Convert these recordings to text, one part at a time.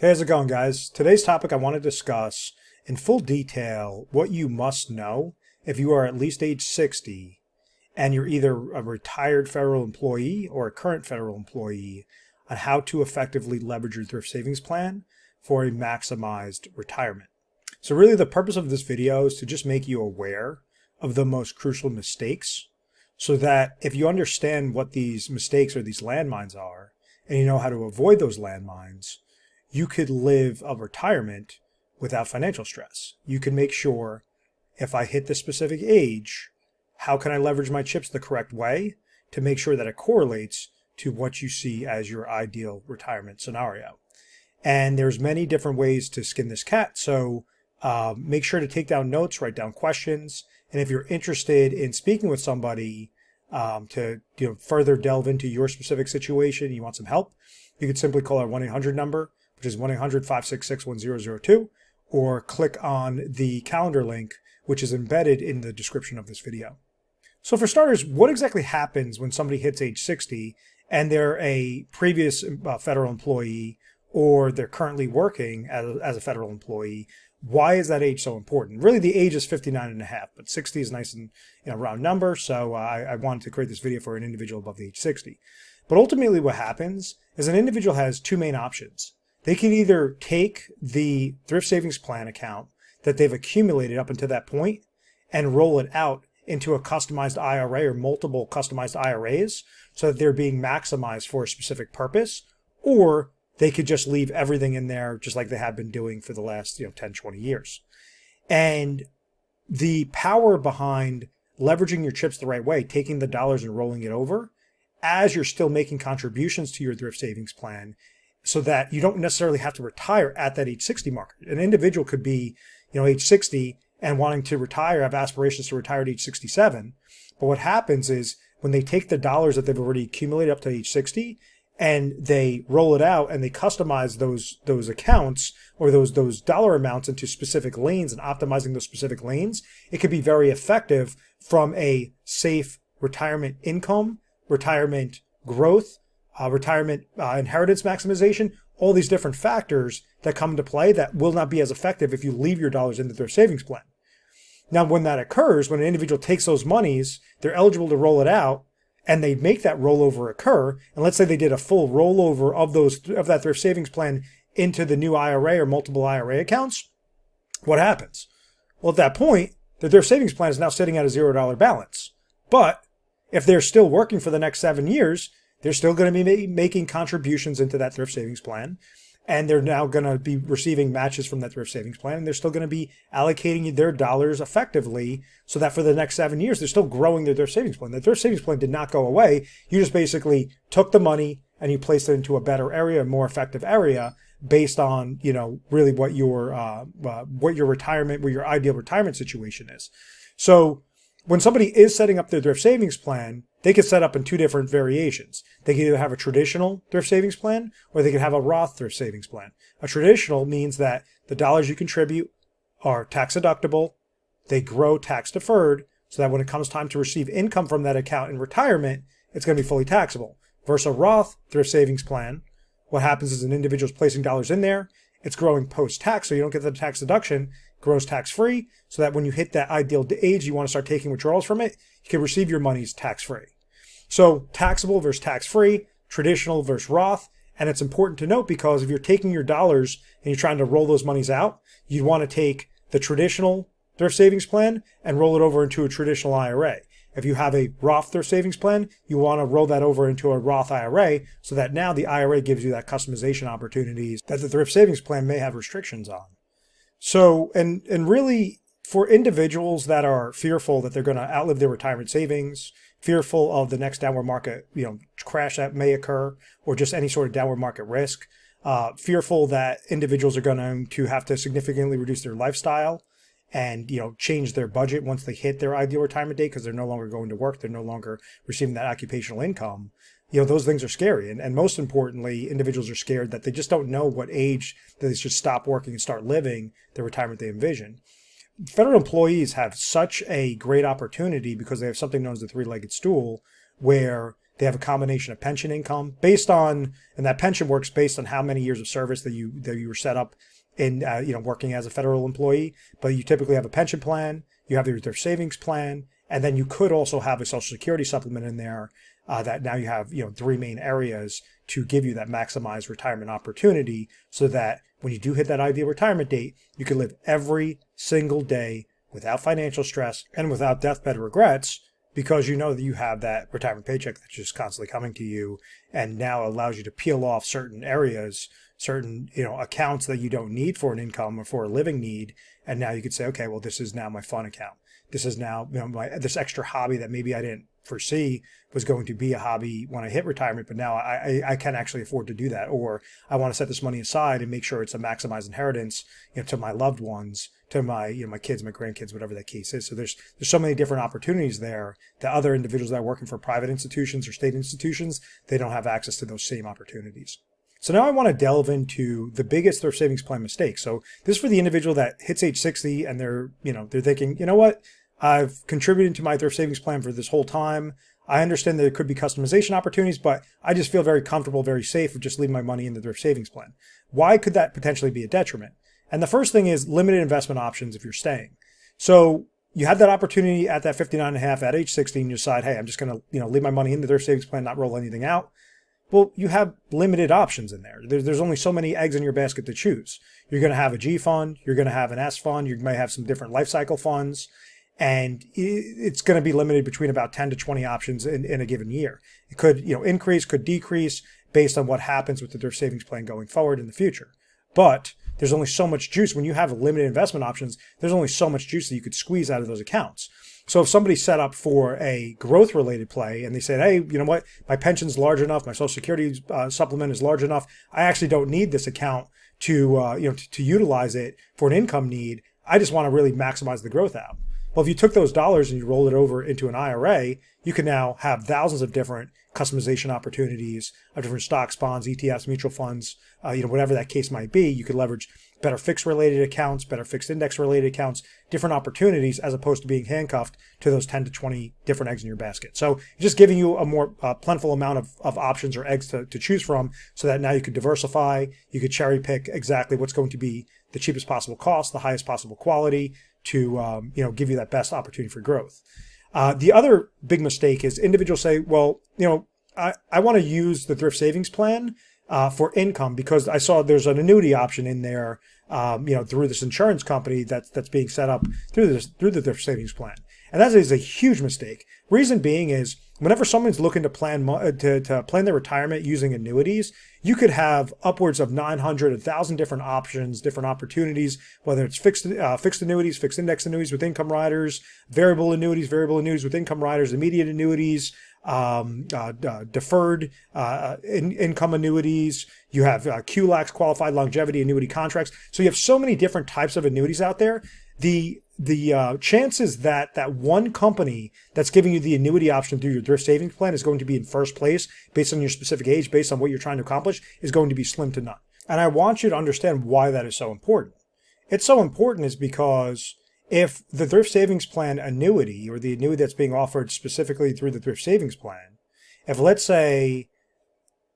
Hey, how's it going, guys? Today's topic I want to discuss in full detail what you must know if you are at least age 60 and you're either a retired federal employee or a current federal employee on how to effectively leverage your thrift savings plan for a maximized retirement. So really the purpose of this video is to just make you aware of the most crucial mistakes so that if you understand what these mistakes or these landmines are and you know how to avoid those landmines, you could live a retirement without financial stress. You can make sure if I hit this specific age, how can I leverage my chips the correct way to make sure that it correlates to what you see as your ideal retirement scenario. And there's many different ways to skin this cat. So make sure to take down notes, write down questions. And if you're interested in speaking with somebody to further delve into your specific situation, you want some help, you could simply call our 1-800 number, which is 1-800-566-1002, or click on the calendar link, which is embedded in the description of this video. So for starters, what exactly happens when somebody hits age 60 and they're a previous federal employee or they're currently working as a federal employee? Why is that age so important? Really, the age is 59 and a half, but 60 is nice and round number. So I wanted to create this video for an individual above the age 60. But ultimately what happens is an individual has two main options. They can either take the Thrift Savings Plan account that they've accumulated up until that point and roll it out into a customized IRA or multiple customized IRAs so that they're being maximized for a specific purpose, or they could just leave everything in there just like they have been doing for the last 10, 20 years. And the power behind leveraging your chips the right way, taking the dollars and rolling it over as you're still making contributions to your thrift savings plan, so that you don't necessarily have to retire at that age 60 mark. An individual could be, age 60 and wanting to retire, have aspirations to retire at age 67. But what happens is when they take the dollars that they've already accumulated up to age 60 and they roll it out and they customize those accounts or those dollar amounts into specific lanes and optimizing those specific lanes, it could be very effective from a safe retirement income, retirement growth, retirement inheritance maximization, all these different factors that come into play that will not be as effective if you leave your dollars in the thrift savings plan. Now, when that occurs, when an individual takes those monies, they're eligible to roll it out, and they make that rollover occur. And let's say they did a full rollover of that thrift savings plan into the new IRA or multiple IRA accounts. What happens? Well, at that point, the thrift savings plan is now sitting at a $0 balance. But if they're still working for the next 7 years, they're still going to be making contributions into that thrift savings plan, and they're now going to be receiving matches from that thrift savings plan, and they're still going to be allocating their dollars effectively so that for the next 7 years, they're still growing their thrift savings plan. The thrift savings plan did not go away. You just basically took the money and you placed it into a better area, a more effective area based on, really what your ideal retirement situation is. So when somebody is setting up their thrift savings plan, they could set up in two different variations. They can either have a traditional thrift savings plan or they could have a Roth thrift savings plan. A traditional means that the dollars you contribute are tax deductible, they grow tax deferred, so that when it comes time to receive income from that account in retirement, it's going to be fully taxable. Versus a Roth thrift savings plan, what happens is an individual is placing dollars in there, it's growing post-tax, so you don't get the tax deduction, grows tax-free, so that when you hit that ideal age you want to start taking withdrawals from it, you can receive your monies tax-free. So taxable versus tax-free, traditional versus Roth, and it's important to note because if you're taking your dollars and you're trying to roll those monies out, you'd want to take the traditional thrift savings plan and roll it over into a traditional IRA. If you have a Roth thrift savings plan, you want to roll that over into a Roth IRA so that now the IRA gives you that customization opportunities that the thrift savings plan may have restrictions on. So, and really for individuals that are fearful that they're going to outlive their retirement savings, fearful of the next downward market, crash that may occur, or just any sort of downward market risk, fearful that individuals are going to have to significantly reduce their lifestyle and, change their budget once they hit their ideal retirement date because they're no longer going to work, they're no longer receiving that occupational income. Those things are scary. And most importantly, individuals are scared that they just don't know what age that they should stop working and start living the retirement they envision. Federal employees have such a great opportunity because they have something known as the three-legged stool, where They have a combination of pension income based on, and that pension works based on how many years of service that you were set up in, working as a federal employee. But you typically have a pension plan, you have your thrift savings plan, and then you could also have a Social Security supplement in there. That now you have, three main areas to give you that maximized retirement opportunity, so that when you do hit that ideal retirement date, you can live every single day without financial stress and without deathbed regrets, because you know that you have that retirement paycheck that's just constantly coming to you, and now allows you to peel off certain areas, certain accounts that you don't need for an income or for a living need, and now you could say, okay, well, this is now my fun account. This is now this extra hobby that maybe I didn't foresee was going to be a hobby when I hit retirement, but now I can actually afford to do that. Or I want to set this money aside and make sure it's a maximized inheritance, to my loved ones, to my my kids, my grandkids, whatever that case is. So there's so many different opportunities there that other individuals that are working for private institutions or state institutions, they don't have access to those same opportunities. So now I want to delve into the biggest thrift savings plan mistake. So this is for the individual that hits age 60 and they're thinking, you know what? I've contributed to my thrift savings plan for this whole time. I understand that there could be customization opportunities, but I just feel very comfortable, very safe with just leaving my money in the thrift savings plan. Why could that potentially be a detriment? And the first thing is limited investment options if you're staying. So you have that opportunity at that 59 and a half, at age 60, and you decide, hey, I'm just going to leave my money in the thrift savings plan, not roll anything out. Well, you have limited options in there. There's only so many eggs in your basket to choose. You're going to have a G fund. You're going to have an S fund. You may have some different life cycle funds. And it's going to be limited between about 10 to 20 options in a given year. It could, increase, could decrease based on what happens with the thrift savings plan going forward in the future. But there's only so much juice. When you have limited investment options, there's only so much juice that you could squeeze out of those accounts. So if somebody's set up for a growth-related play and they said, hey, you know what, my pension's large enough, my Social Security supplement is large enough, I actually don't need this account to utilize it for an income need. I just want to really maximize the growth out. Well, if you took those dollars and you rolled it over into an IRA, you can now have thousands of different customization opportunities of different stocks, bonds, ETFs, mutual funds, whatever that case might be. You could leverage better fixed related accounts, better fixed index related accounts, different opportunities, as opposed to being handcuffed to those 10 to 20 different eggs in your basket. So just giving you a more plentiful amount of options or eggs to choose from, so that now you could diversify, you could cherry pick exactly what's going to be the cheapest possible cost, the highest possible quality, to give you that best opportunity for growth. The other big mistake is individuals say, well, I want to use the thrift savings plan for income because I saw there's an annuity option in there, through this insurance company that's being set up through the thrift savings plan. And that is a huge mistake. Reason being is whenever someone's looking to plan to plan their retirement using annuities, you could have upwards of 900, 1,000 different options, different opportunities, whether it's fixed annuities, fixed index annuities with income riders, variable annuities with income riders, immediate annuities, deferred income annuities. You have QLACs, qualified longevity annuity contracts. So you have so many different types of annuities out there. The chances that one company that's giving you the annuity option through your thrift savings plan is going to be in first place based on your specific age, based on what you're trying to accomplish, is going to be slim to none. And I want you to understand why that is so important. It's so important is because if the thrift savings plan annuity, or the annuity that's being offered specifically through the thrift savings plan, if let's say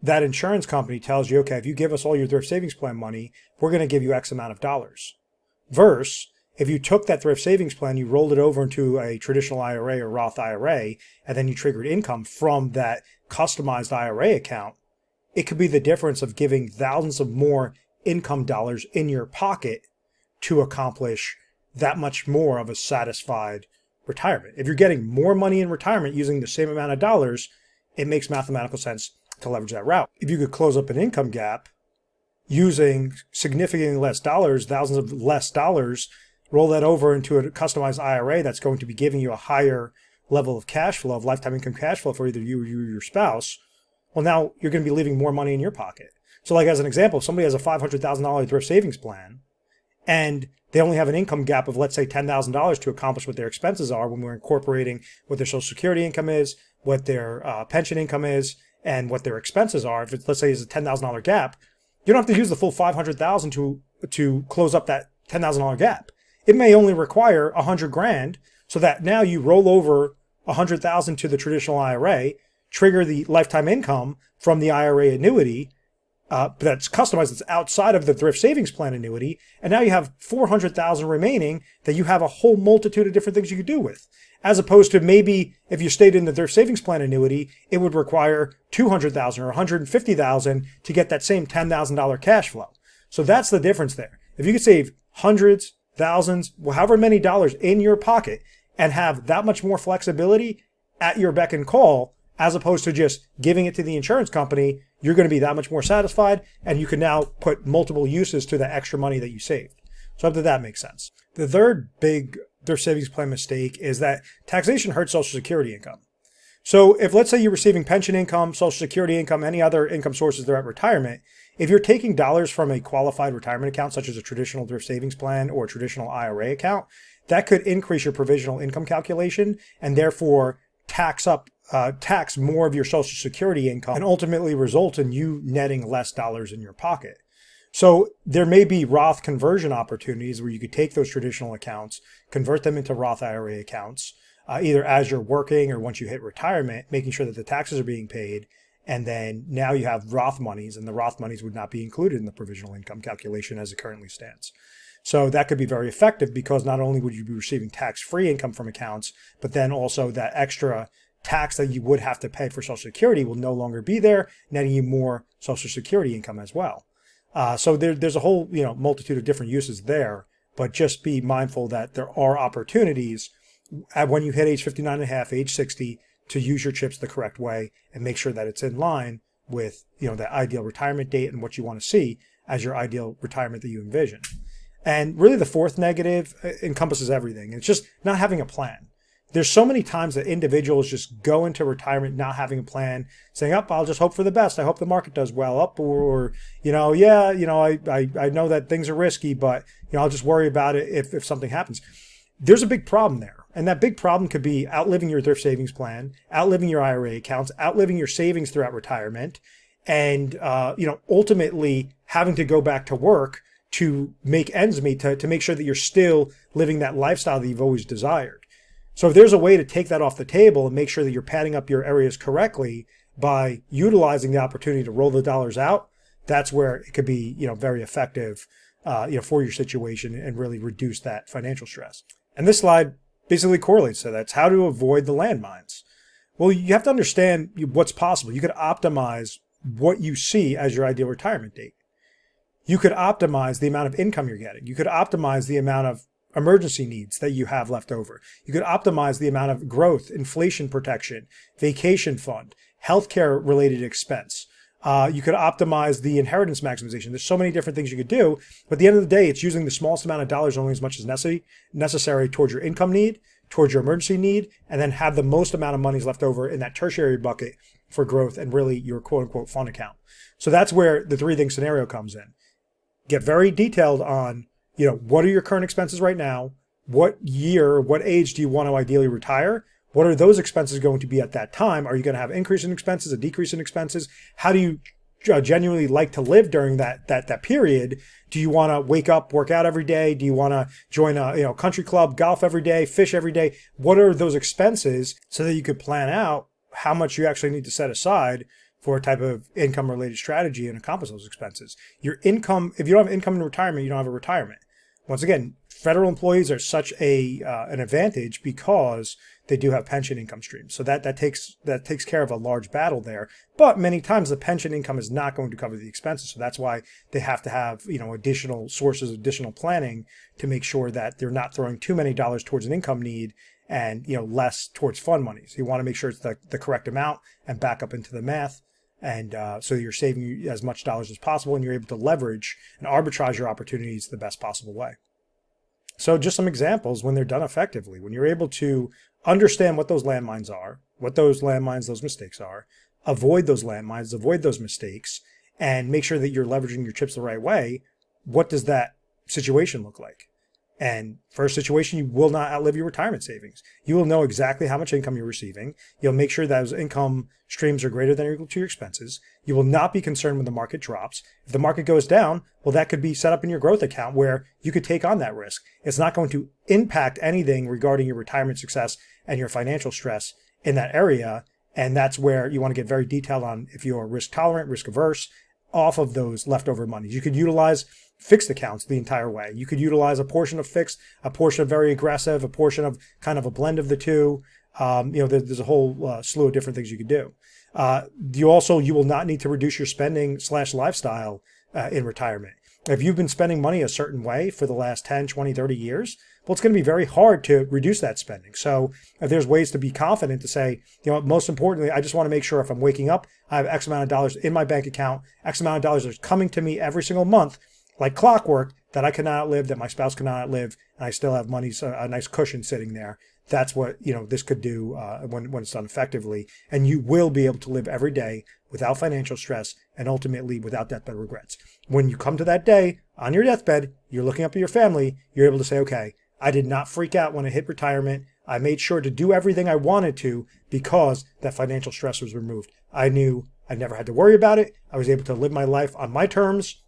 that insurance company tells you, okay, if you give us all your thrift savings plan money, we're going to give you X amount of dollars. Versus if you took that thrift savings plan, you rolled it over into a traditional IRA or Roth IRA, and then you triggered income from that customized IRA account, it could be the difference of giving thousands of more income dollars in your pocket to accomplish that much more of a satisfied retirement. If you're getting more money in retirement using the same amount of dollars, it makes mathematical sense to leverage that route. If you could close up an income gap using significantly less dollars, thousands of less dollars, roll that over into a customized IRA that's going to be giving you a higher level of cash flow, of lifetime income cash flow for either you or your spouse, well, now you're going to be leaving more money in your pocket. So like as an example, if somebody has a $500,000 thrift savings plan and they only have an income gap of, let's say, $10,000 to accomplish what their expenses are when we're incorporating what their Social Security income is, what their pension income is, and what their expenses are. If it's, let's say, is a $10,000 gap, you don't have to use the full $500,000 to close up that $10,000 gap. It may only require $100,000, so that now you roll over $100,000 to the traditional IRA. trigger the lifetime income from the IRA annuity that's customized, that's outside of the Thrift Savings Plan annuity, and now you have $400,000 remaining that you have a whole multitude of different things you could do with. As opposed to maybe if you stayed in the Thrift Savings Plan annuity, it would require $200,000 or $150,000 to get that same $10,000 cash flow. So that's the difference there. If you could save hundreds, thousands, however many dollars in your pocket and have that much more flexibility at your beck and call, as opposed to just giving it to the insurance company, you're going to be that much more satisfied, and you can now put multiple uses to the extra money that you saved. So I hope that makes sense. The third big Thrift Savings Plan mistake is that taxation hurts Social Security income. So if, let's say, you're receiving pension income, Social Security income, any other income sources throughout retirement, if you're taking dollars from a qualified retirement account, such as a traditional Thrift Savings Plan or a traditional IRA account, that could increase your provisional income calculation and therefore tax more of your Social Security income and ultimately result in you netting less dollars in your pocket. So there may be Roth conversion opportunities where you could take those traditional accounts, convert them into Roth IRA accounts, either as you're working or once you hit retirement, making sure that the taxes are being paid. And then now you have Roth monies, and the Roth monies would not be included in the provisional income calculation as it currently stands. So that could be very effective because not only would you be receiving tax-free income from accounts, but then also that extra tax that you would have to pay for Social Security will no longer be there, netting you more Social Security income as well. So there's a whole multitude of different uses there, but just be mindful that there are opportunities when you hit age 59 and a half, age 60, to use your chips the correct way and make sure that it's in line with the ideal retirement date and what you want to see as your ideal retirement that you envision. And really the fourth negative encompasses everything. It's just not having a plan. There's so many times that individuals just go into retirement not having a plan, saying, I'll just hope for the best. I hope the market does well. I know that things are risky, but I'll just worry about it if something happens. There's a big problem there. And that big problem could be outliving your Thrift Savings Plan, outliving your IRA accounts, outliving your savings throughout retirement, and ultimately having to go back to work to make ends meet, to make sure that you're still living that lifestyle that you've always desired. So if there's a way to take that off the table and make sure that you're padding up your areas correctly by utilizing the opportunity to roll the dollars out, that's where it could be, very effective, for your situation and really reduce that financial stress. And this slide basically correlates to that. It's how to avoid the landmines. Well, you have to understand what's possible. You could optimize what you see as your ideal retirement date. You could optimize the amount of income you're getting. You could optimize the amount of emergency needs that you have left over. You could optimize the amount of growth, inflation protection, vacation fund, healthcare related expense. You could optimize the inheritance maximization. There's so many different things you could do, but at the end of the day, it's using the smallest amount of dollars only as much as necessary towards your income need, towards your emergency need, and then have the most amount of monies left over in that tertiary bucket for growth and really your quote unquote fun account. So that's where the 3-thing scenario comes in. Get very detailed on, what are your current expenses right now? What year, what age do you want to ideally retire? What are those expenses going to be at that time? Are you going to have an increase in expenses, a decrease in expenses? How do you genuinely like to live during that period? Do you want to wake up, work out every day? Do you want to join a country club, golf every day, fish every day? What are those expenses so that you could plan out how much you actually need to set aside for a type of income related strategy and accomplish those expenses? Your income, if you don't have income in retirement, you don't have a retirement. Once again, federal employees are such an advantage because they do have pension income streams. So that takes care of a large battle there. But many times the pension income is not going to cover the expenses. So that's why they have to have, additional sources, additional planning to make sure that they're not throwing too many dollars towards an income need and, less towards fund money. So you want to make sure it's the correct amount and back up into the math. And so you're saving as much dollars as possible and you're able to leverage and arbitrage your opportunities the best possible way. So just some examples when they're done effectively, when you're able to understand what those landmines are, those mistakes are, avoid those landmines, avoid those mistakes, and make sure that you're leveraging your chips the right way. What does that situation look like? And for a situation, you will not outlive your retirement savings. You will know exactly how much income you're receiving. You'll make sure that those income streams are greater than or equal to your expenses. You will not be concerned when the market drops. If the market goes down, well, that could be set up in your growth account where you could take on that risk. It's not going to impact anything regarding your retirement success and your financial stress in that area. And that's where you want to get very detailed on if you're risk tolerant, risk averse, off of those leftover monies. You could utilize fixed accounts the entire way. You could utilize a portion of fixed, a portion of very aggressive, a portion of kind of a blend of the two. There's a whole slew of different things you could do. You will not need to reduce your spending / lifestyle in retirement. If you've been spending money a certain way for the last 10, 20, 30 years, well, it's going to be very hard to reduce that spending. So if there's ways to be confident to say, most importantly, I just want to make sure if I'm waking up, I have X amount of dollars in my bank account, X amount of dollars is coming to me every single month, like clockwork, that I cannot outlive, that my spouse cannot outlive, and I still have money, so a nice cushion sitting there. That's what, this could do when it's done effectively. And you will be able to live every day without financial stress and ultimately without deathbed regrets. When you come to that day on your deathbed, you're looking up at your family, you're able to say, okay, I did not freak out when I hit retirement. I made sure to do everything I wanted to because that financial stress was removed. I knew I never had to worry about it. I was able to live my life on my terms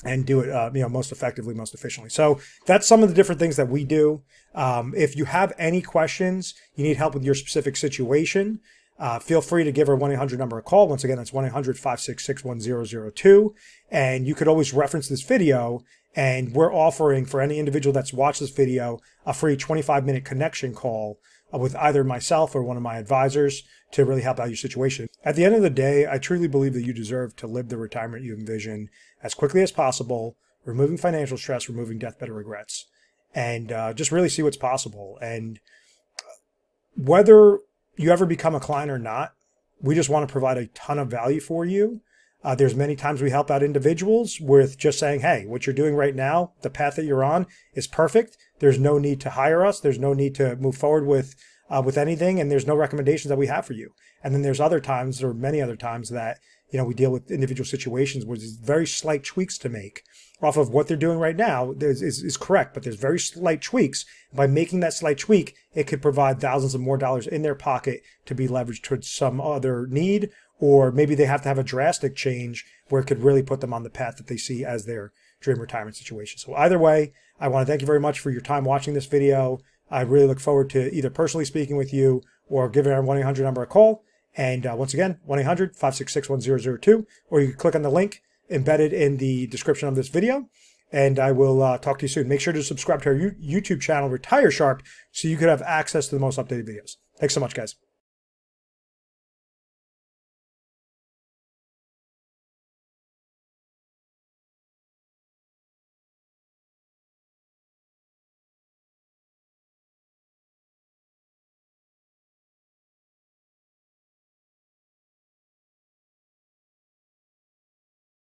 and do it, most effectively, most efficiently. So that's some of the different things that we do. If you have any questions, you need help with your specific situation, feel free to give our 1-800 number a call. Once again, that's 1-800-566-1002. And you could always reference this video. And we're offering for any individual that's watched this video a free 25-minute connection call with either myself or one of my advisors to really help out your situation. At the end of the day, I truly believe that you deserve to live the retirement you envision as quickly as possible, removing financial stress, removing deathbed regrets, and just really see what's possible. And whether you ever become a client or not, we just want to provide a ton of value for you. There's many times we help out individuals with just saying, hey, what you're doing right now, the path that you're on is perfect. There's no need to hire us. There's no need to move forward with anything. And there's no recommendations that we have for you. And then there's other times, or many other times, that, we deal with individual situations where there's very slight tweaks to make off of what they're doing right now is correct, but there's very slight tweaks. By making that slight tweak, it could provide thousands of more dollars in their pocket to be leveraged towards some other need. Or maybe they have to have a drastic change where it could really put them on the path that they see as their dream retirement situation. So either way, I want to thank you very much for your time watching this video. I really look forward to either personally speaking with you or giving our 1-800 number a call. And once again, 1-800-566-1002, or you can click on the link embedded in the description of this video. And I will talk to you soon. Make sure to subscribe to our YouTube channel, Retire Sharp, so you could have access to the most updated videos. Thanks so much, guys.